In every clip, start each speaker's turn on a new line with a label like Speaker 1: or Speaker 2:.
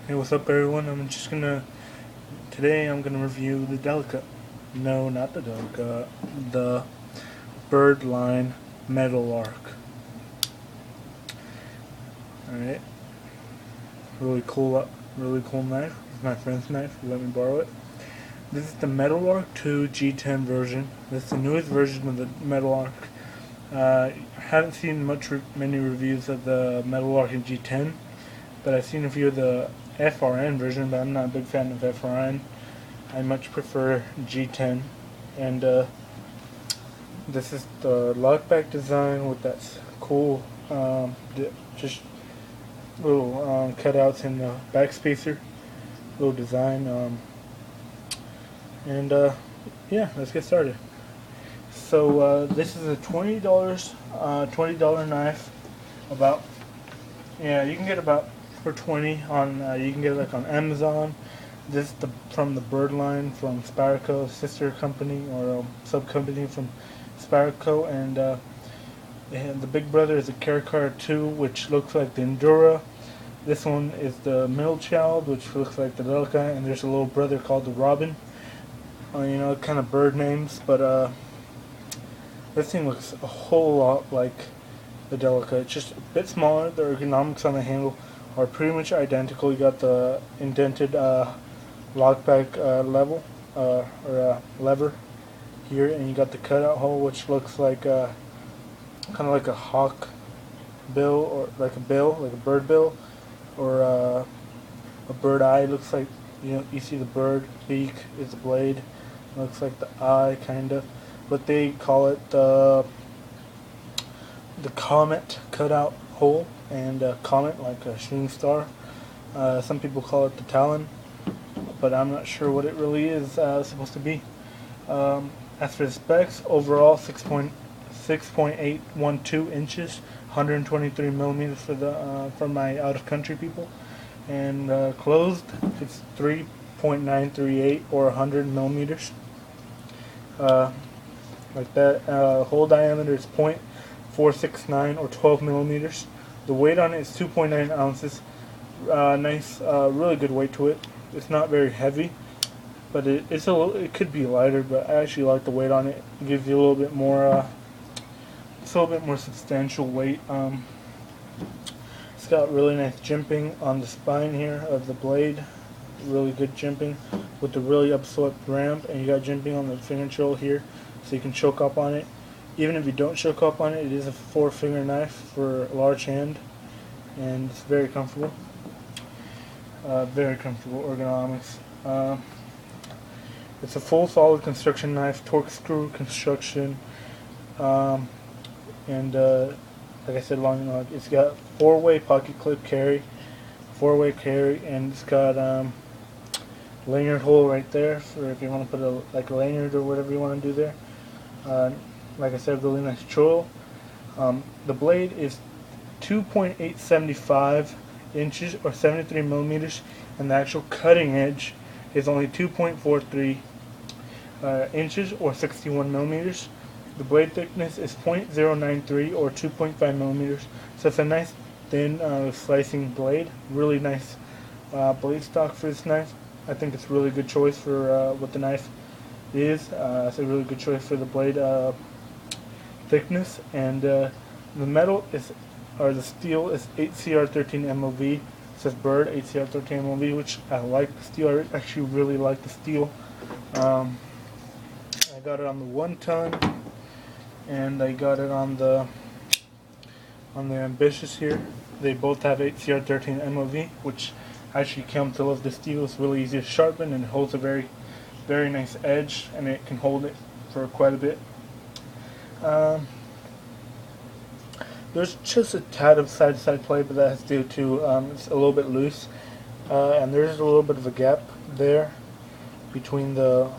Speaker 1: Hey, what's up, everyone? Today I'm gonna review the Delica. No, not the Delica. The Byrd line Meadowlark. Alright. Really cool knife. It's my friend's knife. He let me borrow it. This is the Meadowlark 2 G10 version. This is the newest version of the Meadowlark. I haven't seen many reviews of the Meadowlark in G10, but I've seen a few of the FRN version, but I'm not a big fan of FRN. I much prefer G10, and this is the lockback design with that cool, just little cutouts in the back spacer, little design, and yeah, let's get started. So this is a $20 knife. About Yeah, you can get about for 20 on. You can get it like on Amazon. This is from the Byrd line from Spydero, sister company or sub company from Spydero, and the big brother is the Caracar 2, which looks like the Endura. This one is the middle child, which looks like the Delica, and there's a little brother called the Robin. Kind of bird names, but this thing looks a whole lot like the Delica. It's just a bit smaller. The ergonomics on the handle are pretty much identical. You got the indented lockback lever here, and you got the cutout hole, which looks like kind of like a hawk bill, or like a bird bill, or a bird eye. Looks like you see the bird beak is the blade. Looks like the eye, kind of. But they call it the comet cutout hole, and comet like a shooting star. Some people call it the talon, but I'm not sure what it really is supposed to be. As for the specs, overall 6.812 inches, 123 millimeters for my out of country people, and closed it's 3.938 or 100 millimeters. Like that. Hole diameter is 0.469 or 12 millimeters. The weight on it is 2.9 ounces. Nice, really good weight to it. It's not very heavy, but it could be lighter. But I actually like the weight on it. It gives you a little bit more, it's a little bit more substantial weight. It's got really nice jimping on the spine here of the blade. Really good jimping with the really upswept ramp, and you got jimping on the fingernail here, so you can choke up on it. Even if you don't choke up on it, it is a 4-finger knife for a large hand, and it's very comfortable. Very comfortable ergonomics. It's a full solid construction knife, torque screw construction, and like I said, long. It's got 4-way pocket clip carry, 4-way carry, and it's got lanyard hole right there for if you want to put a lanyard or whatever you want to do there. Like I said, really nice choil. The blade is 2.875 inches or 73 millimeters, and the actual cutting edge is only 2.43 inches or 61 millimeters. The blade thickness is 0.093 or 2.5 millimeters. So it's a nice thin slicing blade. Really nice blade stock for this knife. I think it's a really good choice for what the knife is. It's a really good choice for the blade thickness, and the steel is 8CR13 MOV. It says Byrd 8CR13 MOV, which I like the steel. I actually really like the steel. I got it on the 1 ton, and I got it on the Ambitious here. They both have 8CR13 MOV, which I actually come to love the steel. It's really easy to sharpen, and it holds a very, very nice edge, and it can hold it for quite a bit. There's just a tad of side-to-side play, but that's due to it's a little bit loose, and there's a little bit of a gap there between the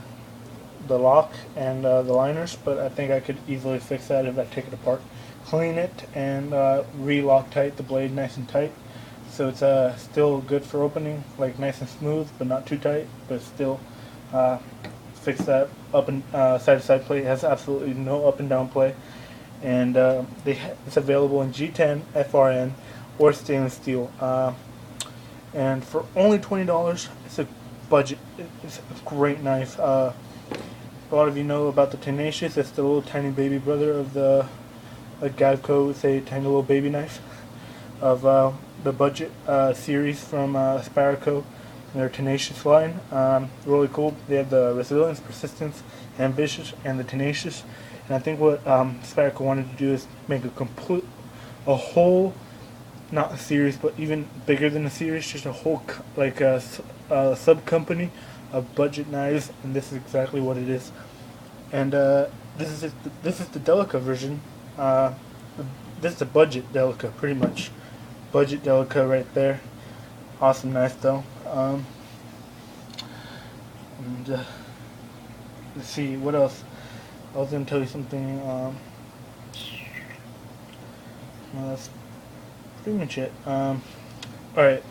Speaker 1: lock and the liners, but I think I could easily fix that if I take it apart, clean it, and re-Loctite the blade nice and tight. So it's still good for opening, like nice and smooth, but not too tight, but still fix that up and side-to-side play. It has absolutely no up and down play, and it's available in G10, FRN, or stainless steel. And for only $20, it's a budget. It's a great knife. A lot of you know about the Tenacious. It's the little tiny baby brother of the, like Gavco would say, tiny little baby knife of the budget series from Spydero and their Tenacious line. Really cool. They have the Resilience, Persistence, Ambitious, and the Tenacious. And I think what Spydero wanted to do is make a whole, not a series, but even bigger than a series, just a whole like a sub company of budget knives, and this is exactly what it is. And this is the Delica version. This is the budget Delica, pretty much. Budget Delica right there. Awesome knife though. And let's see what else. I was gonna tell you something. Well, that's pretty much it. Alright.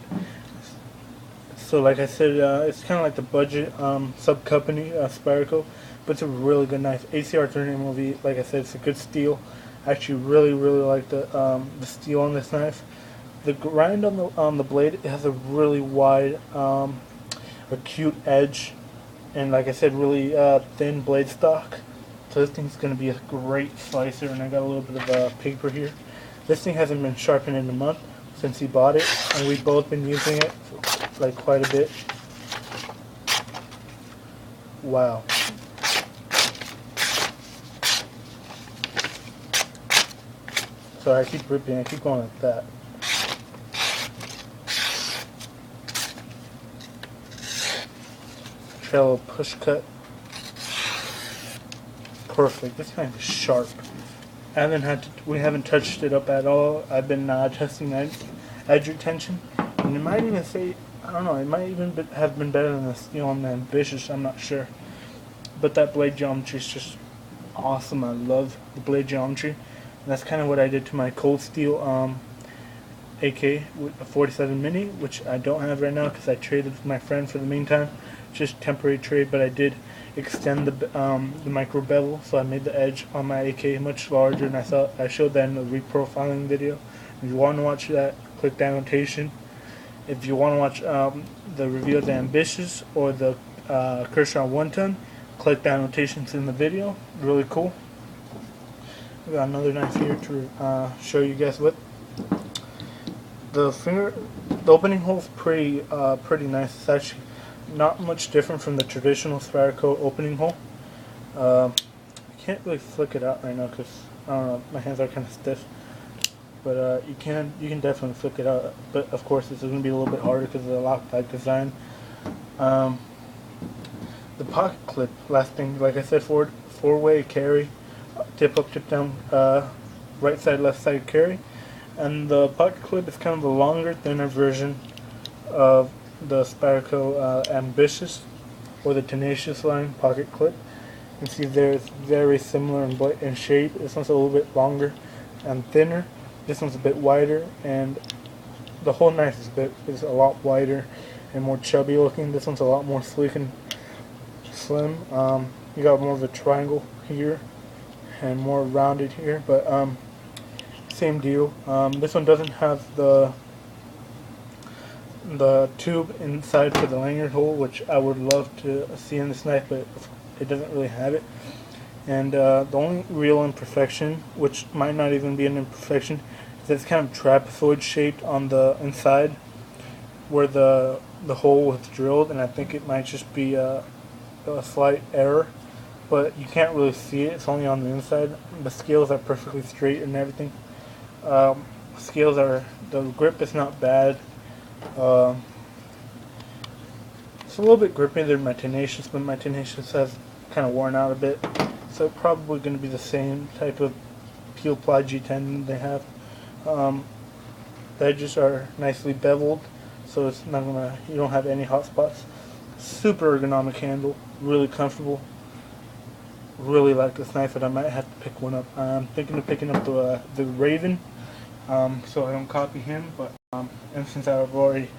Speaker 1: So like I said, it's kind of like the budget sub company, Spydero, but it's a really good knife. ACR 30 MOV, like I said, it's a good steel. I actually really like the steel on this knife. The grind on the blade, it has a really wide, acute edge, and like I said, really thin blade stock. So this thing's going to be a great slicer, and I got a little bit of paper here. This thing hasn't been sharpened in a month since he bought it, and we've both been using it like quite a bit. Wow. Sorry, I keep ripping, I keep going like that. Try a little push cut. Perfect. This knife is sharp. We haven't touched it up at all. I've been testing edge retention, and it might even say, I don't know, it might even have been better than the steel on the Ambitious. I'm not sure, but that blade geometry is just awesome. I love the blade geometry, and that's kind of what I did to my Cold Steel AK with a 47 Mini, which I don't have right now because I traded with my friend for the meantime. Just temporary trade, but I did extend the micro bevel, so I made the edge on my AK much larger, and I showed that in the reprofiling video. If you want to watch that, click the annotation. If you want to watch the review of the Ambitious or the Kershaw 1-ton, click the annotations in the video. Really cool. We got another knife here to show you guys what the opening hole is pretty nice. It's actually not much different from the traditional Spydero opening hole. I can't really flick it out right now because I don't know, my hands are kind of stiff. But you can definitely flick it out. But of course, this is going to be a little bit harder because of the lock-back design. The pocket clip, last thing, like I said, four-way carry, tip up, tip down, right side, left side carry, and the pocket clip is kind of a longer, thinner version of the Spydero Ambitious or the Tenacious line pocket clip. You can see there it's very similar in shape. This one's a little bit longer and thinner. This one's a bit wider, and the whole knife is a lot wider and more chubby looking. This one's a lot more sleek and slim. You got more of a triangle here and more rounded here, but same deal. This one doesn't have the tube inside for the lanyard hole, which I would love to see in this knife, but it doesn't really have it. And the only real imperfection, which might not even be an imperfection, is that it's kind of trapezoid shaped on the inside where the hole was drilled, and I think it might just be a slight error, but you can't really see it. It's only on the inside. The scales are perfectly straight and everything. The grip is not bad. It's a little bit grippier than my Tenacious, but my Tenacious has kind of worn out a bit, so probably going to be the same type of peel ply G10 they have. The edges are nicely beveled, so it's not gonna, you don't have any hot spots. Super ergonomic handle, really comfortable. Really like this knife, but I might have to pick one up. I'm thinking of picking up the Raven, so I don't copy him, but and since I've already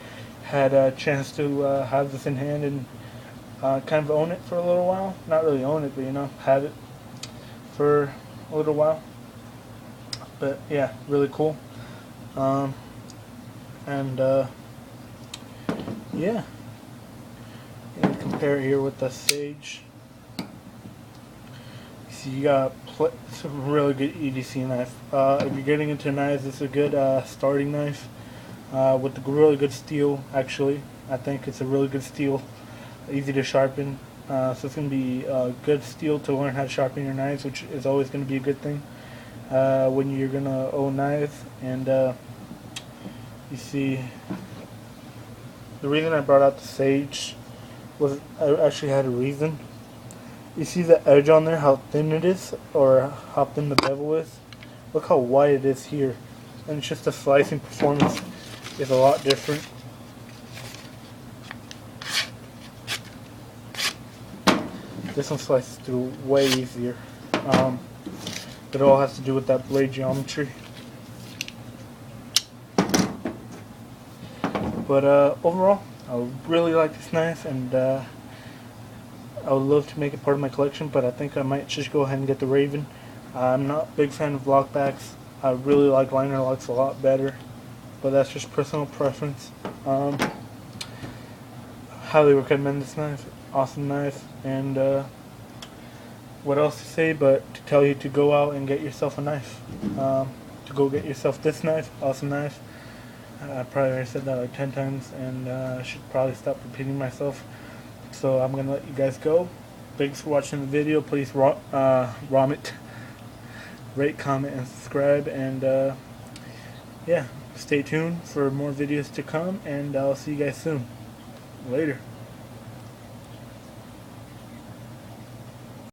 Speaker 1: had a chance to have this in hand and kind of own it for a little while, not really own it, but you know, have it for a little while. But yeah, really cool. And yeah, and compare it here with the Sage. See, you got it's a really good EDC knife. If you're getting into knives, it's a good starting knife with a really good steel. Actually, I think it's a really good steel, easy to sharpen. So it's going to be a good steel to learn how to sharpen your knives, which is always going to be a good thing when you're going to own knives. And you see, the reason I brought out the Sage was I actually had a reason. You see the edge on there, how thin it is, or how thin the bevel is? Look how wide it is here. And it's just the slicing performance is a lot different. This one slices through way easier. It all has to do with that blade geometry. But overall, I really like this knife, and I would love to make it part of my collection, but I think I might just go ahead and get the Raven. I'm not a big fan of lockbacks. I really like liner locks a lot better, but that's just personal preference. Highly recommend this knife. Awesome knife. And what else to say but to tell you to go out and get yourself a knife. To go get yourself this knife. Awesome knife. I probably already said that like 10 times, and I should probably stop repeating myself. So I'm going to let you guys go. Thanks for watching the video. Please rate, comment, and subscribe. And yeah, stay tuned for more videos to come, and I'll see you guys soon. Later.